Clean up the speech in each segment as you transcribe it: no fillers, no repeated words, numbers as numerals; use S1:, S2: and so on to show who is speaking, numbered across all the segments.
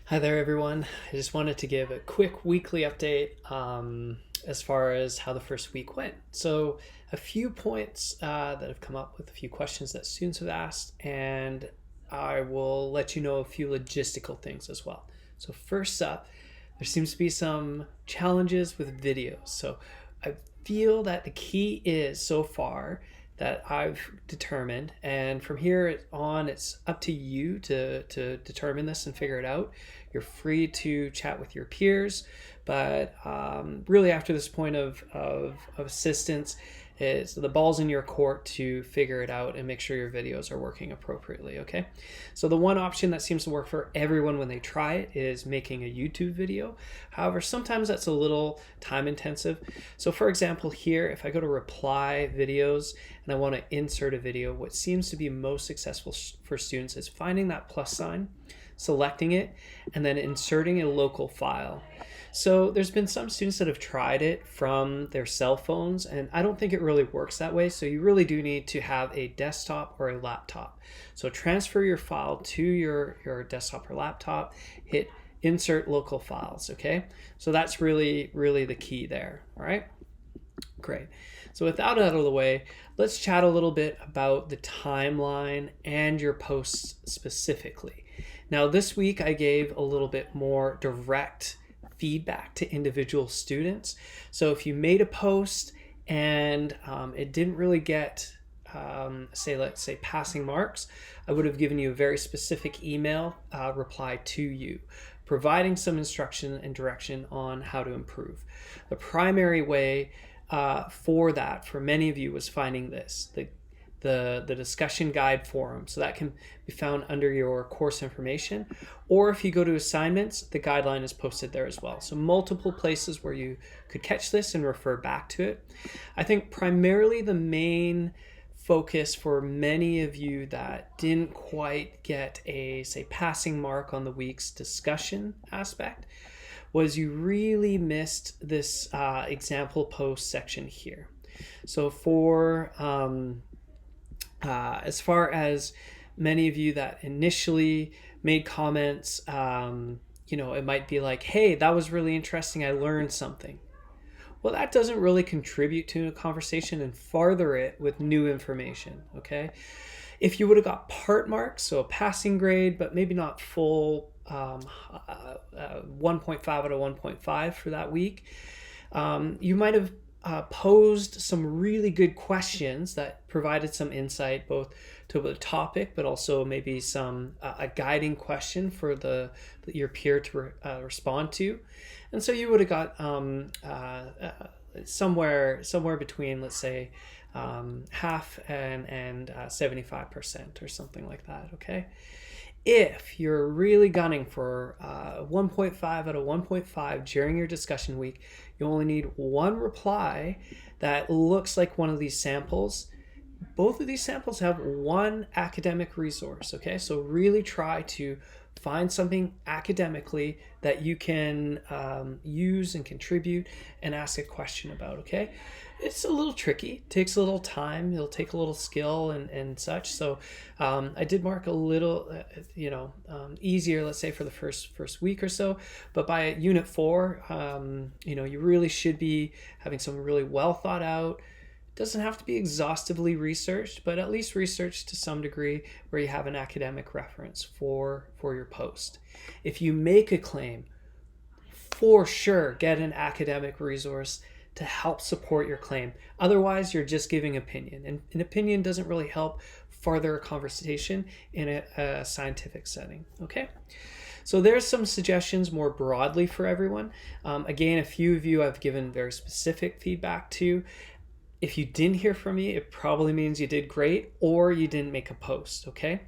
S1: Hi there, everyone. I just wanted to give a quick weekly update as far as how the first week went. So, a few points that have come up with a few questions that students have asked, and I will let you know a few logistical things as well. So, first up, there seems to be some challenges with videos. So, I feel that the key is so far that I've determined, and from here on, it's up to you to determine this and figure it out. You're free to chat with your peers, but really after this point of assistance, is the ball's in your court to figure it out and make sure your videos are working appropriately, okay? So the one option that seems to work for everyone when they try it is making a YouTube video. However, sometimes that's a little time intensive. So for example, here, if I go to reply videos and I want to insert a video, what seems to be most successful for students is finding that plus sign, selecting it, and then inserting a local file. So there's been some students that have tried it from their cell phones, and I don't think it really works that way. So you really do need to have a desktop or a laptop. So transfer your file to your desktop or laptop, hit insert local files, okay? So that's really the key there, all right? Great. So with that out of the way, let's chat a little bit about the timeline and your posts specifically. Now this week I gave a little bit more direct feedback to individual students. So if you made a post and it didn't really get, let's say passing marks, I would have given you a very specific email reply to you, providing some instruction and direction on how to improve. The primary way for that, for many of you, was finding this, the discussion guide forum. So that can be found under your course information, or if you go to assignments, the guideline is posted there as well. So multiple places where you could catch this and refer back to it. I think primarily the main focus for many of you that didn't quite get a, say, passing mark on the week's discussion aspect was you really missed this example post section here. So for as far as many of you that initially made comments, it might be like, hey, that was really interesting, I learned something. Well, that doesn't really contribute to a conversation and farther it with new information, okay? If you would have got part marks, so a passing grade, but maybe not full 1.5 out of 1.5 for that week, you might have posed some really good questions that provided some insight both to the topic, but also maybe some a guiding question for your peer to respond to. And so you would have got somewhere between, let's say, half and 75% or something like that, okay? If you're really gunning for 1.5 out of 1.5 during your discussion week, you only need one reply that looks like one of these samples. Both of these samples have one academic resource, okay? So really try to find something academically that you can use and contribute and ask a question about, okay? It's a little tricky, takes a little time, it'll take a little skill and such. So I did mark a little, easier, let's say, for the first week or so. But by unit 4, you really should be having some really well thought out. Doesn't have to be exhaustively researched, but at least researched to some degree where you have an academic reference for your post. If you make a claim, for sure get an academic resource to help support your claim. Otherwise, you're just giving opinion, and an opinion doesn't really help further a conversation in a scientific setting, okay? So there's some suggestions more broadly for everyone. Again, a few of you I've given very specific feedback to. If you didn't hear from me, it probably means you did great or you didn't make a post, okay?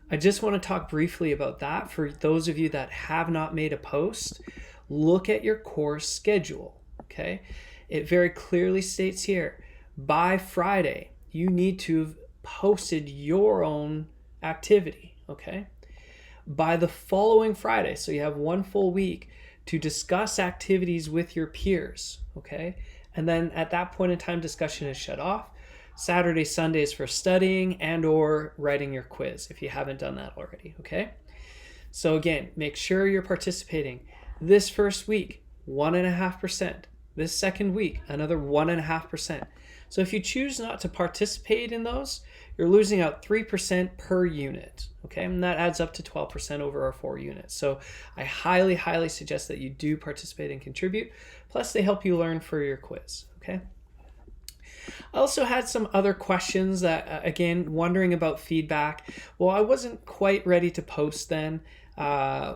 S1: I just want to talk briefly about that. For those of you that have not made a post, look at your course schedule, okay? It very clearly states here, by Friday, you need to have posted your own activity, okay? By the following Friday, so you have one full week to discuss activities with your peers, okay? And then at that point in time, discussion is shut off. Saturday, Sundays for studying and or writing your quiz if you haven't done that already, okay? So again, make sure you're participating. This first week, 1.5%. This second week, another 1.5%. So if you choose not to participate in those, you're losing out 3% per unit. Okay, and that adds up to 12% over our 4 units. So I highly, highly suggest that you do participate and contribute. Plus, they help you learn for your quiz. Okay. I also had some other questions that, again, wondering about feedback. Well, I wasn't quite ready to post then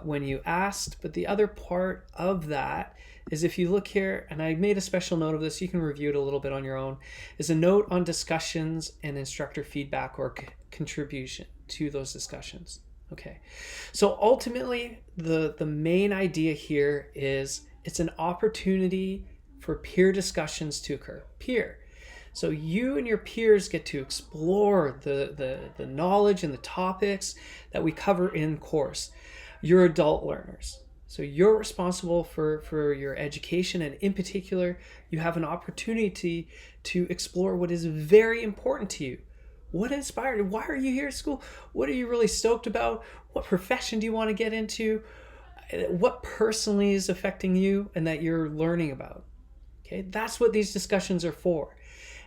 S1: when you asked, but the other part of that is if you look here, and I made a special note of this, you can review it a little bit on your own, is a note on discussions and instructor feedback or contribution to those discussions. Okay, so ultimately, the main idea here is it's an opportunity for peer discussions to occur. Peer. So you and your peers get to explore the knowledge and the topics that we cover in course. You're adult learners. So you're responsible for your education, and in particular, you have an opportunity to explore what is very important to you. What inspired you? Why are you here at school? What are you really stoked about? What profession do you want to get into? What personally is affecting you and that you're learning about? Okay, that's what these discussions are for.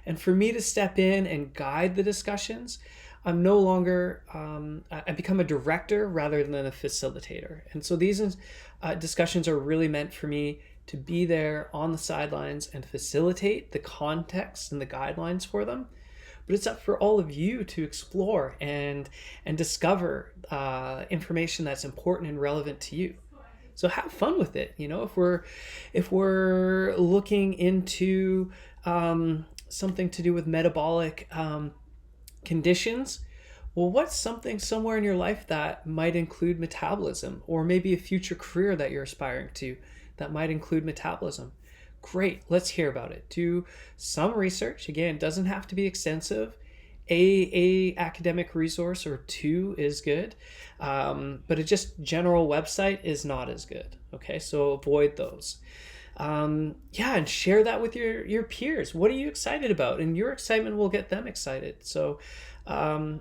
S1: And for me to step in and guide the discussions, I'm no longer, I become a director rather than a facilitator. And so these discussions are really meant for me to be there on the sidelines and facilitate the context and the guidelines for them. But it's up for all of you to explore and discover information that's important and relevant to you. So have fun with it. You know, if we're looking into something to do with metabolic conditions, well, what's something somewhere in your life that might include metabolism, or maybe a future career that you're aspiring to that might include metabolism? Great, let's hear about it. Do some research. Again, it doesn't have to be extensive. A academic resource or 2 is good, but a just general website is not as good. Okay, so avoid those. And share that with your peers. What are you excited about? And your excitement will get them excited. So that's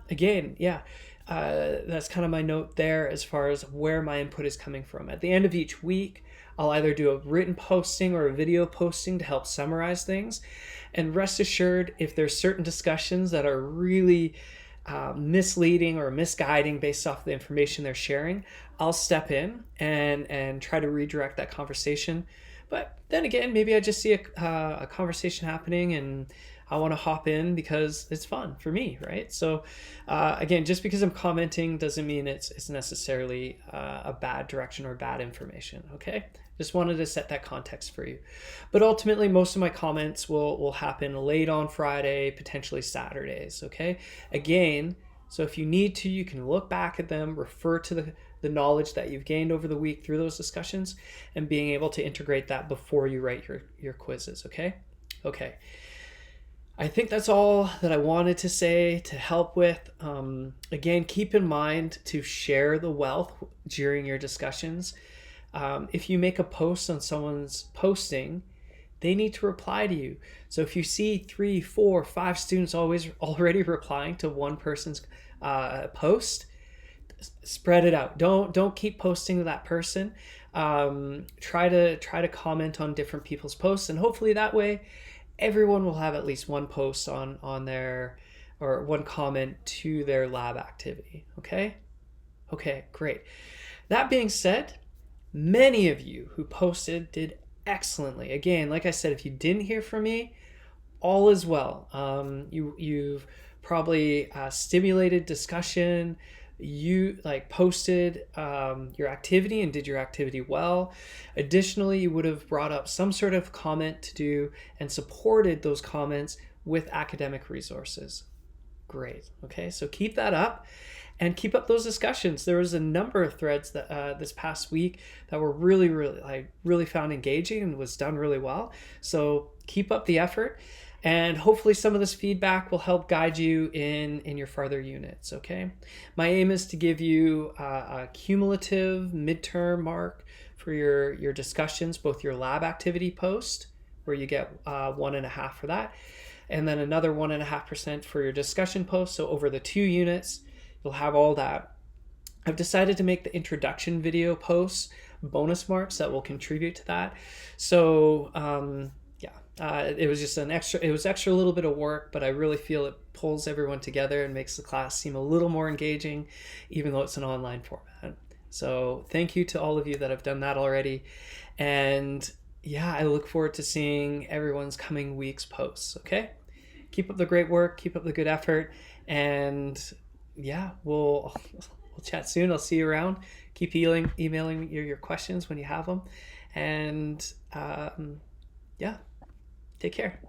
S1: kind of my note there as far as where my input is coming from. At the end of each week, I'll either do a written posting or a video posting to help summarize things. And rest assured, if there's certain discussions that are really misleading or misguiding based off the information they're sharing, I'll step in and try to redirect that conversation. But then again, maybe I just see a conversation happening and I want to hop in because it's fun for me, right? So again, just because I'm commenting doesn't mean it's necessarily a bad direction or bad information, okay? Just wanted to set that context for you. But ultimately, most of my comments will happen late on Friday, potentially Saturdays, okay? Again, so if you need to, you can look back at them, refer to the knowledge that you've gained over the week through those discussions, and being able to integrate that before you write your quizzes, okay? Okay. I think that's all that I wanted to say to help with. Again, keep in mind to share the wealth during your discussions. If you make a post on someone's posting, they need to reply to you. So if you see 3, 4, 5 students already replying to one person's post, spread it out. Don't keep posting to that person. Try to comment on different people's posts, and hopefully that way everyone will have at least one post on their, or one comment to their lab activity. Okay, great. That being said, many of you who posted did excellently. Again, like I said, if you didn't hear from me, all is well. You've probably stimulated discussion. You posted your activity and did your activity well. Additionally, you would have brought up some sort of comment to do and supported those comments with academic resources. Great. Okay, so keep that up and keep up those discussions. There was a number of threads that this past week that were really found engaging and was done really well. So keep up the effort. And hopefully some of this feedback will help guide you in your further units, okay? My aim is to give you a cumulative midterm mark for your discussions, both your lab activity post, where you get 1.5 for that, and then another 1.5% for your discussion post. So over the 2 units, you'll have all that. I've decided to make the introduction video posts bonus marks that will contribute to that. So it was just it was extra little bit of work, but I really feel it pulls everyone together and makes the class seem a little more engaging, even though it's an online format. So thank you to all of you that have done that already. And yeah, I look forward to seeing everyone's coming week's posts. Okay, keep up the great work, keep up the good effort, and yeah, we'll chat soon. I'll see you around. Keep emailing me your questions when you have them, and yeah, take care.